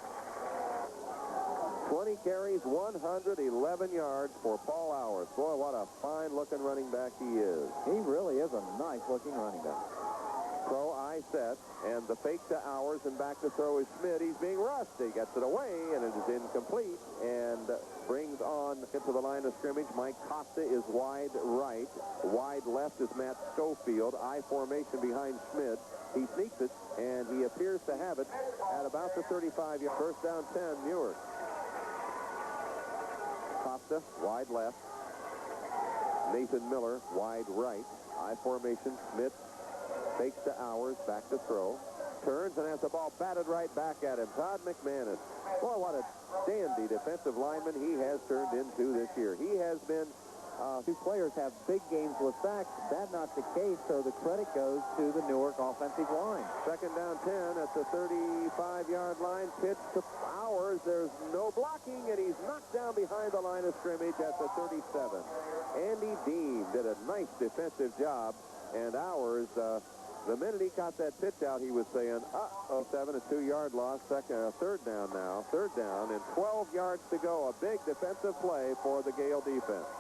20 carries, 111 yards for Paul Hours. Boy, what a fine-looking running back he is. He really is a nice-looking running back. Throw, I set, and the fake to Hours, and back to throw is Schmidt. He's being rushed. He gets it away, and it is incomplete, and brings on into the line of scrimmage. Mike Costa is wide right. Wide left is Matt Schofield. I formation behind Schmidt. He sneaks it, and he appears to have it at about the 35. First down 10, Newark. Costa, wide left. Nathan Miller, wide right. I formation, Schmidt. Fakes to Hours, back to throw. Turns and has the ball batted right back at him. Todd McManus. Boy, what a dandy defensive lineman he has turned into this year. He has been... Two players have big games with sacks. That's not the case, so the credit goes to the Newark offensive line. Second down 10 at the 35-yard line. Pitch to Hours. There's no blocking, and he's knocked down behind the line of scrimmage at the 37. Andy Dean did a nice defensive job, and Hours... the minute he got that pitch out, he was saying, uh-oh, 7, a 2-yard loss, third down now, third down, and 12 yards to go. A big defensive play for the Gale defense.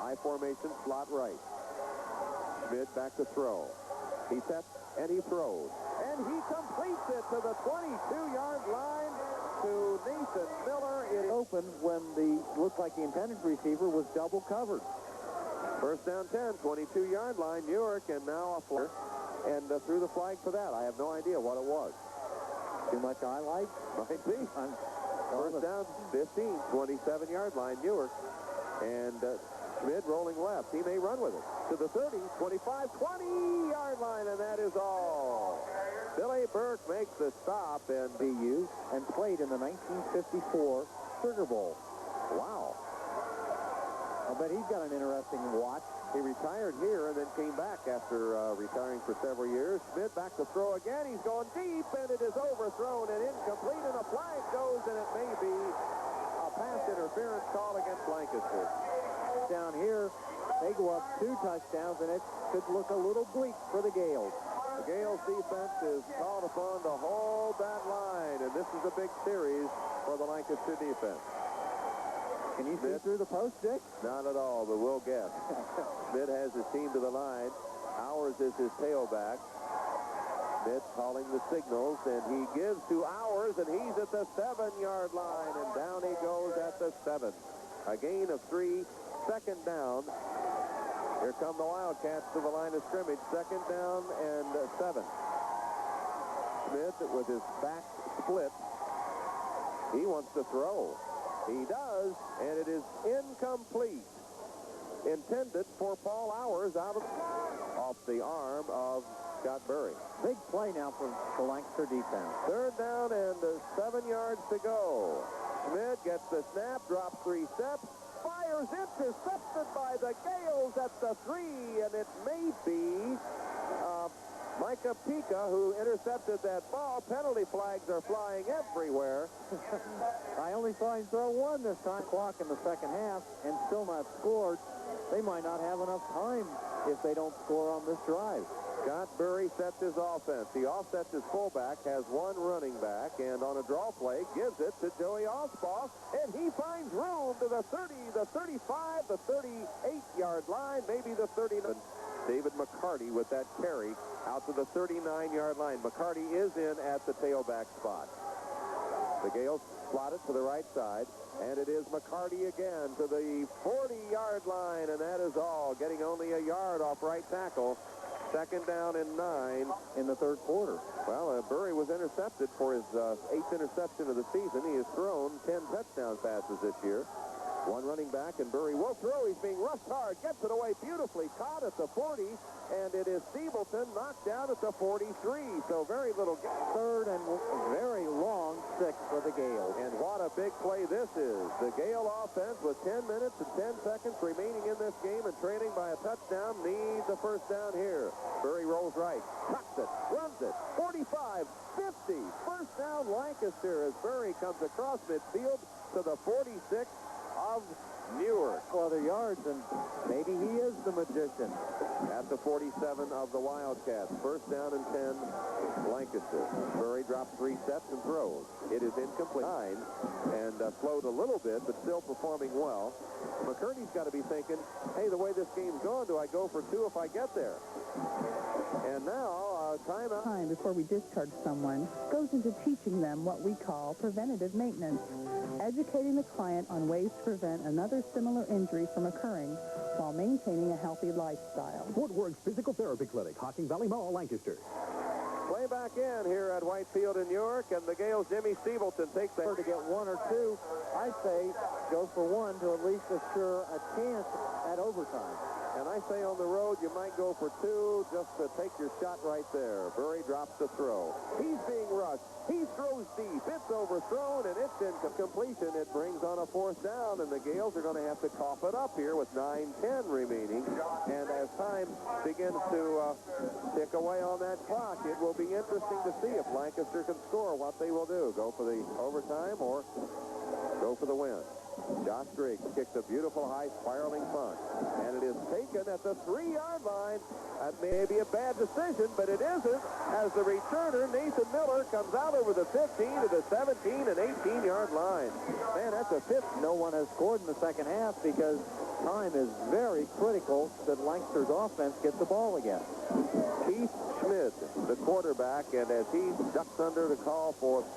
I formation, slot right. Schmidt back to throw. He sets, and he throws. And he completes it to the 22-yard line to Nathan Miller. It opened when looked like the intended receiver was double covered. First down 10, 22-yard line, Newark, and now a flare. And threw the flag for that. I have no idea what it was. Too much highlight? Might be. First down, 15, 27-yard line, Newark. And Schmidt rolling left. He may run with it. To the 30, 25, 20-yard line, and that is all. Billy Burke makes the stop and BU and played in the 1954 Sugar Bowl. Wow. I bet he's got an interesting watch. He retired here and then came back after retiring for several years. Schmidt back to throw again. He's going deep, and it is overthrown and incomplete, and a flag goes, and it may be a pass interference call against Lancaster. Down here, they go up 2 touchdowns, and it could look a little bleak for the Gales. The Gales defense is called upon to hold that line, and this is a big series for the Lancaster defense. Can you see through the post, Dick? Not at all, but we'll guess. Schmidt has his team to the line. Hours is his tailback. Schmidt calling the signals, and he gives to Hours, and he's at the 7-yard line, and down he goes at the 7. A gain of 3, second down. Here come the Wildcats to the line of scrimmage. Second down and 7. Schmidt with his back split. He wants to throw. He does, and it is incomplete. Intended for Paul Hours off the arm of Scott Burry. Big play now for the Lancaster defense. Third down and 7 yards to go. Schmidt gets the snap, drops 3 steps, fires, intercepted by the Gales at the 3, and it may be Micah Pica, who intercepted that ball. Penalty flags are flying everywhere. I only saw him throw one this time. Clock in the second half and still not scored. They might not have enough time if they don't score on this drive. Scott Burry sets his offense. He offsets his fullback, has one running back, and on a draw play, gives it to Joey Osbach, and he finds room to the 30, the 35, the 38-yard line, maybe the 39. David McCarty with that carry out to the 39-yard line. McCarty is in at the tailback spot. The Gales slot it to the right side, and it is McCarty again to the 40-yard line, and that is all, getting only a yard off right tackle. Second down and 9 in the third quarter. Well, Burry was intercepted for his 8th interception of the season. He has thrown 10 touchdown passes this year. One running back, and Burry will throw. He's being rushed hard. Gets it away beautifully. Caught at the 40, and it is Stevenson knocked down at the 43. So very little. Third and very long 6 for the Gales. And what a big play this is. The Gale offense with 10 minutes and 10 seconds remaining in this game and trailing by a touchdown needs a first down here. Burry rolls right, tucks it, runs it, 45, 50. First down Lancaster as Burry comes across midfield to the 46 of Newark. 12 yards, and maybe he is the magician. At the 47 of the Wildcats. First down and 10, Lancaster. Burry drops 3 steps and throws. It is incomplete. 9 and slowed a little bit, but still performing well. McCurdy's got to be thinking, hey, the way this game's going, do I go for 2 if I get there? And now, timeout. Time before we discharge someone goes into teaching them what we call preventative maintenance, educating the client on ways to prevent another similar injury from occurring while maintaining a healthy lifestyle. Footworks Physical Therapy Clinic, Hocking Valley Mall, Lancaster. Play back in here at Whitefield in Newark, and the Gales' Jimmy Stevenson takes the... To get 1 or 2, I say go for 1 to at least assure a chance at overtime. And I say on the road, you might go for 2 just to take your shot right there. Burry drops the throw. He's being rushed. He throws deep. It's overthrown, and it's incompletion. It brings on a 4th down, and the Gales are going to have to cough it up here with 9:10 remaining. And as time begins to tick away on that clock, it will be interesting to see if Lancaster can score, what they will do. Go for the overtime or go for the win. Josh Griggs kicks a beautiful high spiraling punt, and it is taken at the 3-yard line. That may be a bad decision, but it isn't, as the returner, Nathan Miller, comes out over the 15 to the 17 and 18-yard line. Man, that's a 5th. No one has scored in the second half because time is very critical that Lancaster's offense gets the ball again. Keith Schmidt, the quarterback, and as he ducks under the call for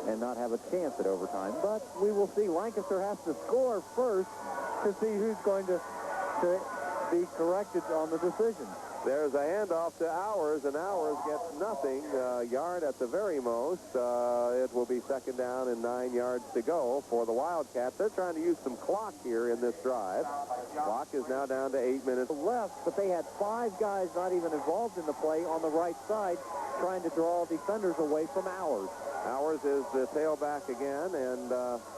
and not have a chance at overtime. But we will see. Lancaster has to score first to see who's going to be corrected on the decision. There's a handoff to Hours, and Hours gets nothing, yard at the very most. It will be second down and 9 yards to go for the Wildcats. They're trying to use some clock here in this drive. Clock is now down to 8 minutes left, but they had 5 guys not even involved in the play on the right side trying to draw defenders away from Hours. Hours is the tailback again, and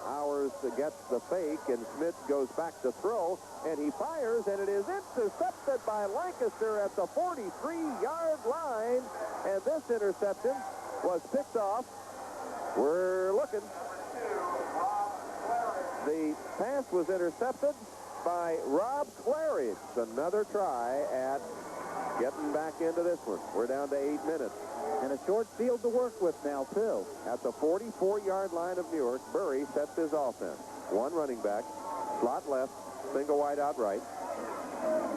Hours gets the fake, and Schmidt goes back to throw, and he fires, and it is intercepted by Lancaster at the 43-yard line, and this interception was picked off. We're looking. The pass was intercepted by Rob Claridge. Another try at getting back into this one. We're down to 8 minutes. And a short field to work with now, too. At the 44-yard line of Newark, Burry sets his offense. 1 running back, slot left, single wide out right.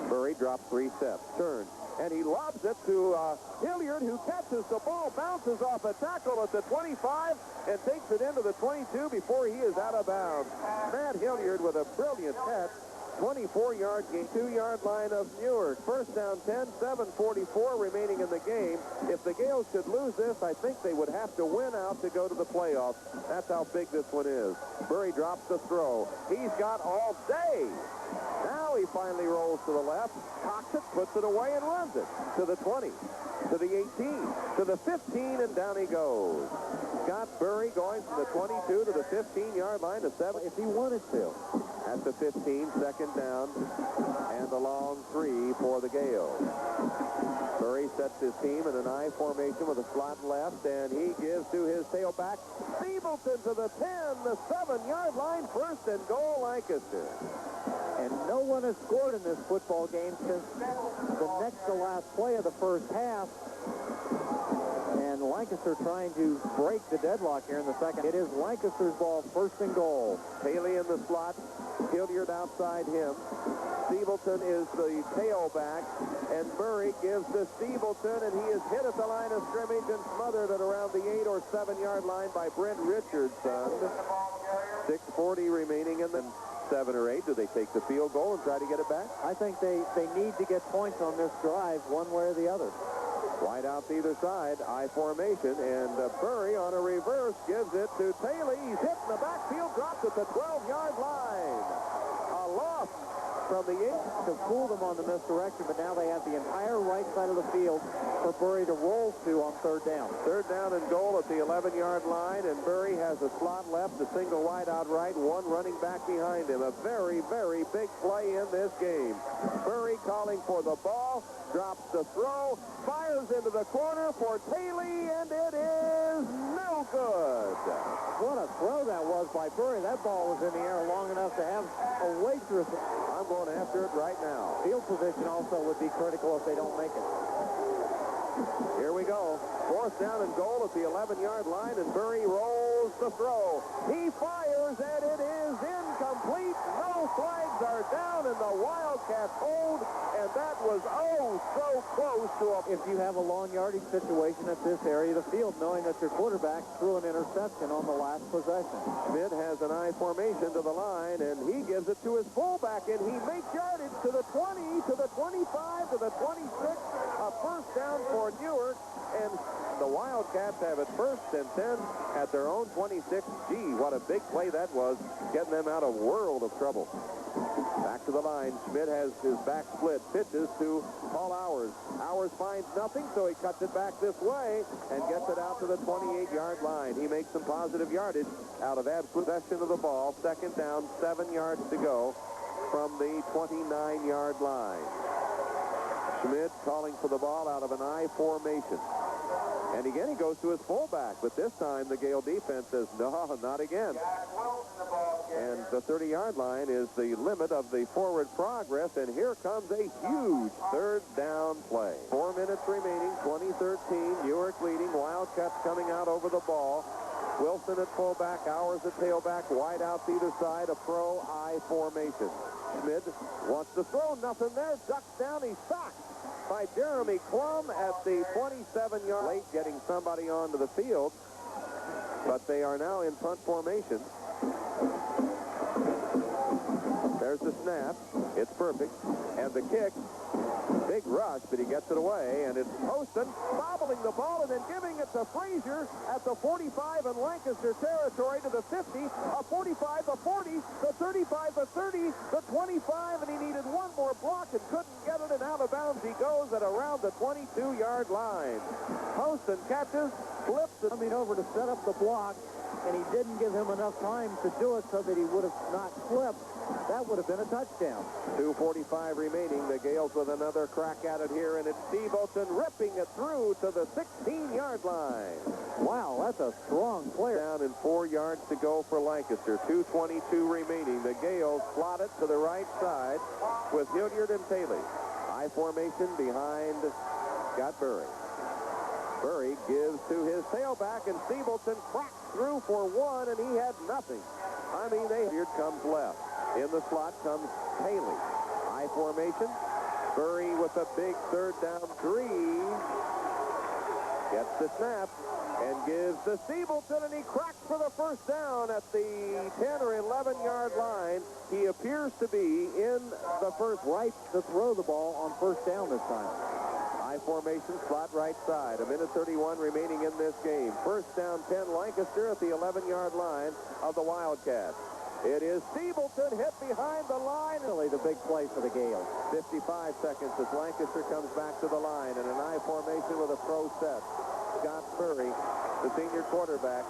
Burry drops 3 steps, turns, and he lobs it to Hilliard, who catches the ball, bounces off a tackle at the 25, and takes it into the 22 before he is out of bounds. Matt Hilliard with a brilliant catch. 24-yard game, 2-yard line of Newark. First down 10, 7:44 remaining in the game. If the Gales should lose this, I think they would have to win out to go to the playoffs. That's how big this one is. Burry drops the throw. He's got all day. Now he finally rolls to the left, cocks it, puts it away, and runs it to the 20, to the 18, to the 15, and down he goes. Scott Burry going from the 22 to the 15-yard line to 7. If he wanted to. at the 15, second down, and a long 3 for the Gales. Murray sets his team in an I formation with a slot left, and he gives to his tailback, Stevenson to the 10, the 7-yard line, first and goal, Lancaster. And no one has scored in this football game since the next to last play of the first half. And Lancaster trying to break the deadlock here in the second. It is Lancaster's ball, first and goal. Haley in the slot, Hilliard outside him. Stevenson is the tailback, and Murray gives to Stevenson, and he is hit at the line of scrimmage and smothered at around the 8 or 7-yard line by Brent Richardson. 6:40 remaining in the 7 or 8. Do they take the field goal and try to get it back? I think they need to get points on this drive one way or the other. Wide out to either side, I formation, and Murray on a reverse gives it to Taylor. He's hit in the backfield, dropped at the 12-yard line. A loss from the 8 to fool them on the misdirection, but now they have the entire right side of the field for Burry to roll to on third down. Third down and goal at the 11-yard line, and Burry has a slot left, a single wide out right, one running back behind him. A very, very big play in this game. Burry calling for the ball, drops the throw, fires into the corner for Taylor, and it is no good. What a throw that was by Burry. That ball was in the air long enough to have a waitress. I'm going after it right now. Field position also would be critical if they don't make it. Here we go. Fourth down and goal at the 11-yard line, and Burry rolls the throw. He fires, and it is incomplete. No flags are down, and the Wildcats hold, and that was so close to a... If you have a long yardage situation at this area of the field, knowing that your quarterback threw an interception on the last possession. Schmidt has an I formation to the line, and he gives it to his fullback, and he makes yardage to the 20, to the 25, to the 26. A first down for Newark, and the Wildcats have it first and 10 at their own 26. Gee, what a big play that was, getting them out of a world of trouble. Back to the line. Schmidt has his back split. Pitches to Paul Hours. Hours finds nothing, so he cuts it back this way and gets it out to the 28-yard line. He makes some positive yardage out of absolute possession of the ball. Second down, 7 yards to go from the 29-yard line. Schmidt calling for the ball out of an I formation. And again, he goes to his fullback, but this time the Gale defense says, no, not again. And the 30-yard line is the limit of the forward progress, and here comes a huge third down play. 4 minutes remaining, 2013, Newark leading, Wildcats coming out over the ball. Wilson at fullback, Hours at tailback, wide out to either side, a pro I formation. Schmidt wants to throw, nothing there, ducks down, he's sacked by Jeremy Klum at the 27-yard late, getting somebody onto the field, but they are now in punt formation. There's the snap. It's perfect. And the kick, big rush, but he gets it away, and it's Poston bobbling the ball and then giving it to Frazier at the 45 in Lancaster territory to the 50, a 45, the 40, the 35, the 30, the 25, and he needed one more block and couldn't get it, and out of bounds he goes at around the 22-yard line. Poston catches, flips it. Coming over to set up the block, and he didn't give him enough time to do it so that he would have not slipped. That would have been a touchdown. 2:45 remaining. The Gales with another crack at it here, and it's Stevenson ripping it through to the 16-yard line. Wow, that's a strong player. Down and 4 yards to go for Lancaster. 2:22 remaining. The Gales slot it to the right side with Hilliard and Taylor. I formation behind Scott Burry. Burry gives to his tailback, and Stevenson cracks through for one, and he had nothing. I mean, here comes left. In the slot comes Haley. I formation. Burry with a big third down 3. Gets the snap and gives to Stevenson, and he cracks for the first down at the 10 or 11-yard line. He appears to be in the first right to throw the ball on first down this time. I formation, slot right side. 1:31 remaining in this game. First down 10, Lancaster at the 11-yard line of the Wildcats. It is Stevenson hit behind the line. Really the big play for the Gales. 55 seconds as Lancaster comes back to the line in an I formation with a pro set. Scott Burry, the senior quarterback,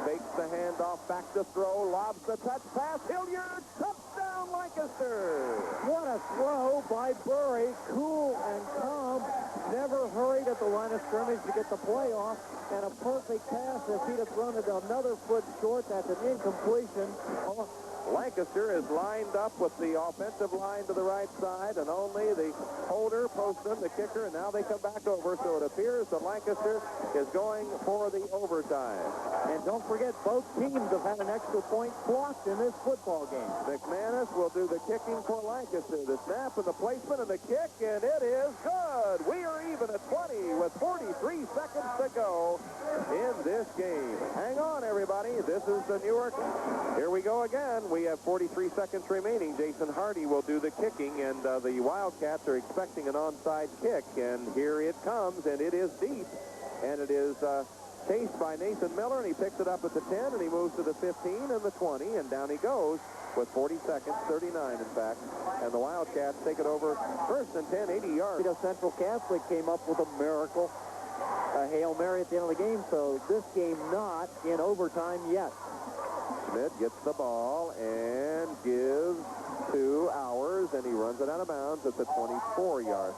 makes the handoff back to throw, lobs the touch pass. Hilliard, touchdown Lancaster. What a throw by Burry. Cool and calm. Never hurried at the line of scrimmage to get the play off. And a perfect pass. If he'd have thrown it another foot short, that's an incompletion. Lancaster is lined up with the offensive line to the right side, and only the holder, Poston, the kicker, and now they come back over, so it appears that Lancaster is going for the overtime. And don't forget, both teams have had an extra point blocked in this football game. McManus will do the kicking for Lancaster. The snap and the placement and the kick, and it is good. We are even at 20 with 43 seconds to go in this game. Hang on, everybody. This is the Newark. Here we go again. We have 43 seconds remaining. Jason Hardy will do the kicking, and the Wildcats are expecting an onside kick. And here it comes, and it is deep. And it is chased by Nathan Miller, and he picks it up at the 10, and he moves to the 15 and the 20, and down he goes with 40 seconds, 39 in fact. And the Wildcats take it over first and 10, 80 yards. Central Catholic came up with a miracle, a Hail Mary at the end of the game, so this game not in overtime yet. Schmidt gets the ball and gives to Hours, and he runs it out of bounds at the 24-yard.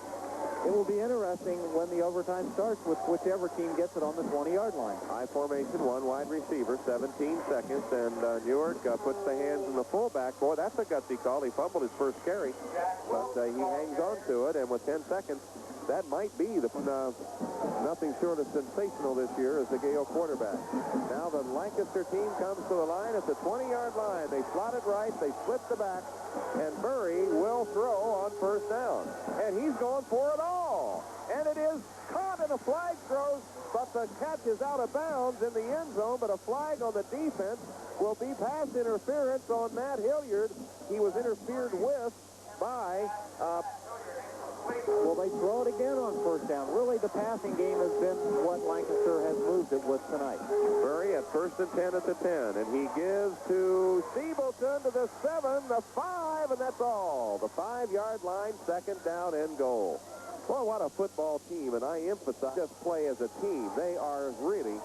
It will be interesting when the overtime starts with whichever team gets it on the 20-yard line. High formation, one wide receiver, 17 seconds, and Newark puts the hands in the fullback. Boy, that's a gutsy call. He fumbled his first carry, but he hangs on to it, and with 10 seconds, that might be the nothing short of sensational this year as the Gale quarterback. Now the Lancaster team comes to the line at the 20-yard line. They slot it right, they split the back, and Murray will throw on first down. And he's going for it all. And it is caught, and a flag throws, but the catch is out of bounds in the end zone, but a flag on the defense will be pass interference on Matt Hilliard. He was interfered with by Will they throw it again on first down? Really, the passing game has been what Lancaster has moved it with tonight. Murray at first and 10 at the 10, and he gives to Steebleton to the 7, the 5, and that's all. The 5-yard line, second down and goal. Boy, what a football team, and I emphasize just play as a team. They are really,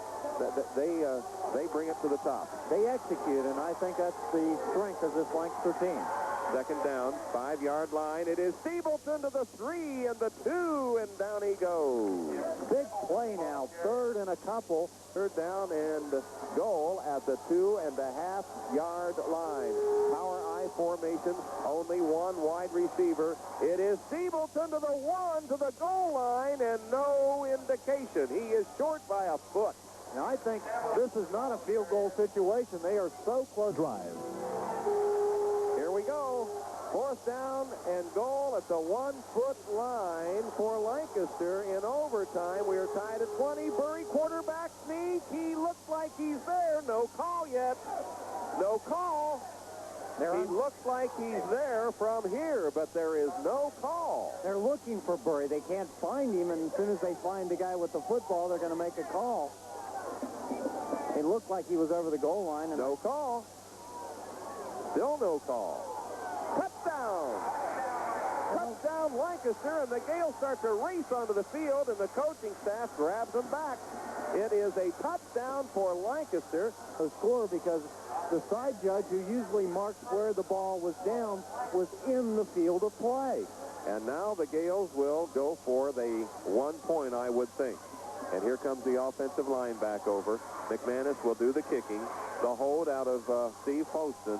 they bring it to the top. They execute, and I think that's the strength of this Lancaster team. Second down, 5-yard line. It is Steebleton to the 3 and the 2, and down he goes. Big play now, third and a couple. Third down and goal at the 2.5-yard line. Power I formation, only one wide receiver. It is Steebleton to the 1 to the goal line, and no indication. He is short by a foot. Now, I think this is not a field goal situation. They are so close. Drive. Here we go. Fourth down and goal at the 1-foot line for Lancaster in overtime. We are tied at 20. Burry quarterback sneak. He looks like he's there. No call yet. No call. He looks like he's there from here, but there is no call. They're looking for Burry. They can't find him, and as soon as they find the guy with the football, they're going to make a call. It looked like he was over the goal line. And no call. Still no call. Touchdown! Touchdown Lancaster, and the Gales start to race onto the field, and the coaching staff grabs them back. It is a touchdown for Lancaster. A score because the side judge, who usually marks where the ball was down, was in the field of play. And now the Gales will go for the 1 point, I would think. And here comes the offensive line back over. McManus will do the kicking. The hold out of Steve Poston.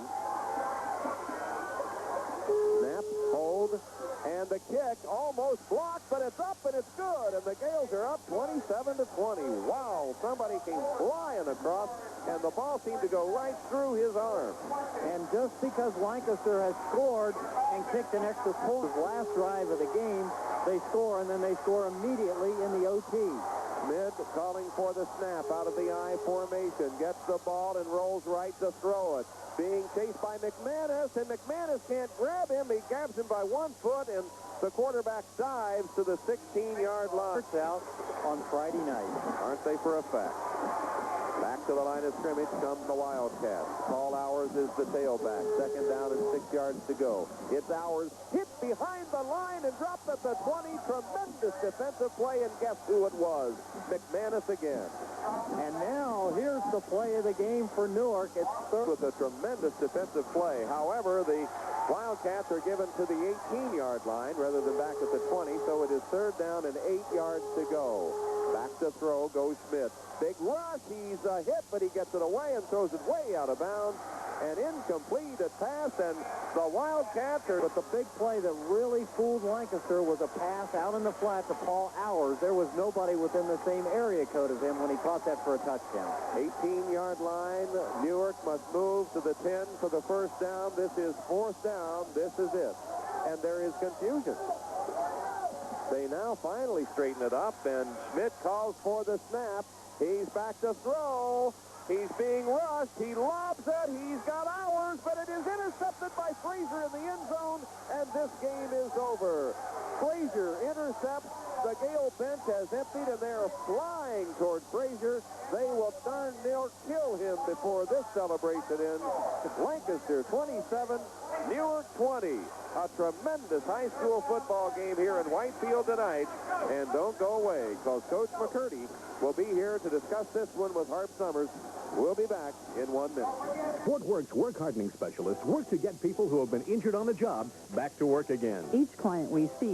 Snap, hold, and the kick almost blocked, but it's up and it's good. And the Gales are up 27-20. Wow, somebody came flying across, and the ball seemed to go right through his arm. And just because Lancaster has scored and kicked an extra point, last drive of the game, they score, and then they score immediately in the OT. Mid calling for the snap out of the I formation. Gets the ball and rolls right to throw it. Being chased by McManus, and McManus can't grab him. He grabs him by 1 foot, and the quarterback dives to the 16-yard line. Out on Friday night. Aren't they for a fact? Back to the line of scrimmage comes the Wildcats. Paul Hours is the tailback. Second down and 6 yards to go. It's Hours hit behind the line and dropped at the 20. Tremendous defensive play, and guess who it was? McManus again. And now here's the play of the game for Newark. It's third. With a tremendous defensive play. However, the Wildcats are given to the 18-yard line rather than back at the 20, so it is third down and 8 yards to go. Back to throw goes Schmidt. Big rush. He's hit, but he gets it away and throws it way out of bounds. And incomplete at pass, and the Wildcats are... But the big play that really fooled Lancaster was a pass out in the flat to Paul Hours. There was nobody within the same area code as him when he caught that for a touchdown. 18-yard line. Newark must move to the 10 for the first down. This is fourth down. This is it. And there is confusion. They now finally straighten it up, and Schmidt calls for the snap. He's back to throw. He's being rushed. He lobs it. He's got Hours, but it is intercepted by Frazier in the end zone, and this game is over. Frazier intercepts. The Gale bench has emptied, and they're flying toward Frazier. They will darn near kill him before this celebration ends. Lancaster 27, Newark 20. A tremendous high school football game here in Whitefield tonight. And don't go away, because Coach McCurdy will be here to discuss this one with Harp Summers. We'll be back in 1 minute. Fort Worth's work hardening specialists work to get people who have been injured on the job back to work again. Each client we see